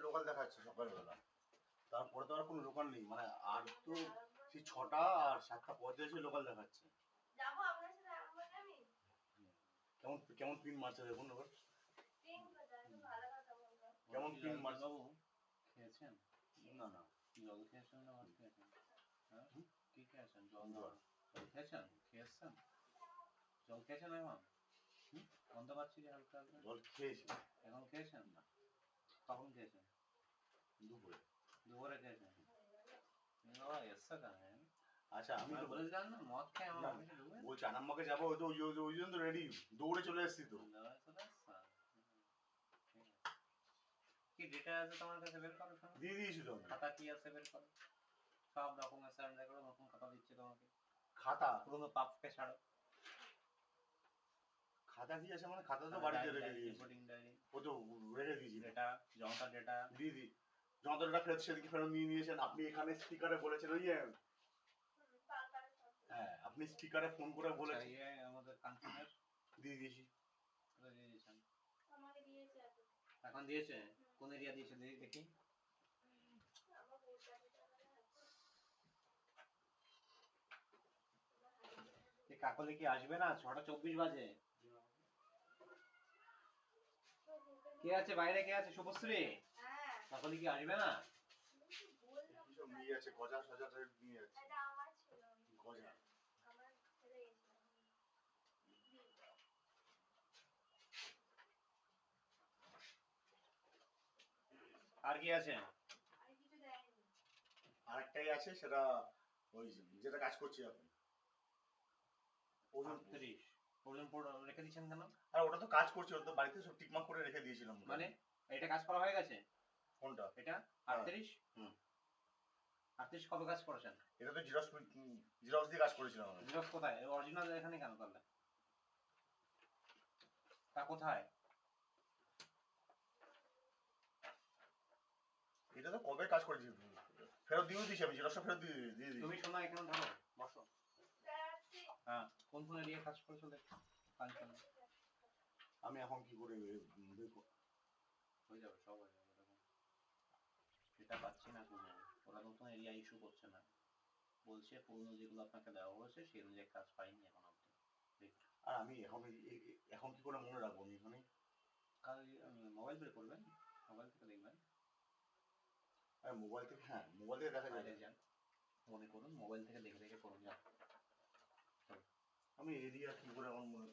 Local দেখাচ্ছে সকালবেলা, তারপরে তো আর কোনো লোকাল নেই, মানে আর তো সেই 6টা আর 7:45 লোকাল দেখাচ্ছে। যাবো আপনার সাথে আমি। কেমন কেমন পিন মারছে দেখুন এবার। পিন বাজায় তো ভালো কথা বলবো। কেমন পিন মারছে বাবু? খেয়েছেন? না না জল খেয়েছেন না ভাত খেয়েছেন? হ্যাঁ, কি খেয়েছেন? জল জল। জল খেয়েছেন? খেয়েছেন? জল খেয়েছেন এখন? গন্ধ পাচ্ছি যে হালকা হালকা। জল খেয়েছি। এখন খেয়েছেন না? কখন খেয়েছেন? দুপুরে। দুপুরে খেয়েছেন? বাবা এসছে কেন? আচ্ছা আমি তো বলে দিলাম না মদ খেয়ে আমার অফিসে ঢুকবে। বলছি আনাম্মাকে যাবো, ওই তো ওই জন্য তো রেডি, দৌড়ে চলে এসেছি তো। কি ডেটা আছে তোমার কাছে বের করো? দিয়ে দিয়েছি তো আমি। খাতা কি আছে বের করো, সব ডকুমেন্টস সার্ভে করো। নতুন খাতা দিচ্ছে তোমাকে। খাতা? পুরোনো পাপকে ছাড়ো। খাতা কি আছে মানে? খাতা তো বাড়িতে রেখে দিয়েছি। রিপোর্টিং ডায়েরি ও তো রেখে দিয়েছি। ডেটা জমা ডেটা দিদি যন্ত্রটা ফেরত সেদিকে ফেরত নিয়ে নিয়েছেন আপনি। এখানে স্পিকারে বলেছেন, ওই যে হ্যাঁ আপনি স্পিকারে ফোন করে বলেছেন। আমাদের কাঞ্চনের দিয়ে দিয়েছি। দিয়ে দিয়েছেন? আমাকে দিয়েছে এখন দিয়েছে? কোন এরিয়া দিয়েছে দেখি। আমার বউটা কাকলি কি আসবে না? 6:24 বাজে। কে আছে বাইরে? কে আছে? শুভশ্রী? হ্যাঁ কাকলি কি আসবে না? সব নিয়ে যাচ্ছে, গজা সজা নিয়ে যাচ্ছে। এটা আমার ছিল। গজা আমার ছেলে এসেছিল। আর কি আছে? আর কিছু দেয়নি। আরেকটাই আছে, সেটা ওই যেটা কাজ করছি এখন। ওজন 38 ওজন রেখে দিয়েছেন কেন? আর ওটা তো কাজ করছি, ওটা তো বাড়িতে সব টিকমাক করে রেখে দিয়েছিলাম। মানে এটা কাজ করা হয়ে গেছে? কোনটা? এটা 38? 38 কবে কাজ করেছেন? এটা তো জিরক্স দিয়ে কাজ করেছিলাম আমি। জিরক্স কোথায়? অরিজিনাল এখানে কেন করলে? তা কোথায়? এটা তো কবে কাজ করেছি, ফেরত দিয়ে দিয়েছি আমি, জিরক্সটা ফেরত দিয়ে দিয়েছি। তুমি শোনো এখানে ধরো, বসো। হ্যাঁ, কোন কোন এরিয়া কাজ করেছো দেখো কাঞ্চন। আমি এখন কি করে দেখো? হয়ে যাবে, সব হয়ে যাবে। দেখো এটা পাচ্ছি না কোনো, ওরা নতুন এরিয়া ইস্যু করছে না, বলছে পুরনো যেগুলো আপনাকে দেওয়া হয়েছে সেই অনুযায়ী কাজ পাইনি এখন অব্দি। দেখো আর আমি এখন কি করে মনে রাখবো? আমি এখানে কাল মোবাইল বের করবেন, মোবাইল থেকে দেখবেন। মোবাইল থেকে, হ্যাঁ মোবাইল থেকে দেখা বাইরে যাবে। যান, মনে করুন মোবাইল থেকে দেখে দেখে করুন। যান আমি এরিয়া কি করে আমার মনে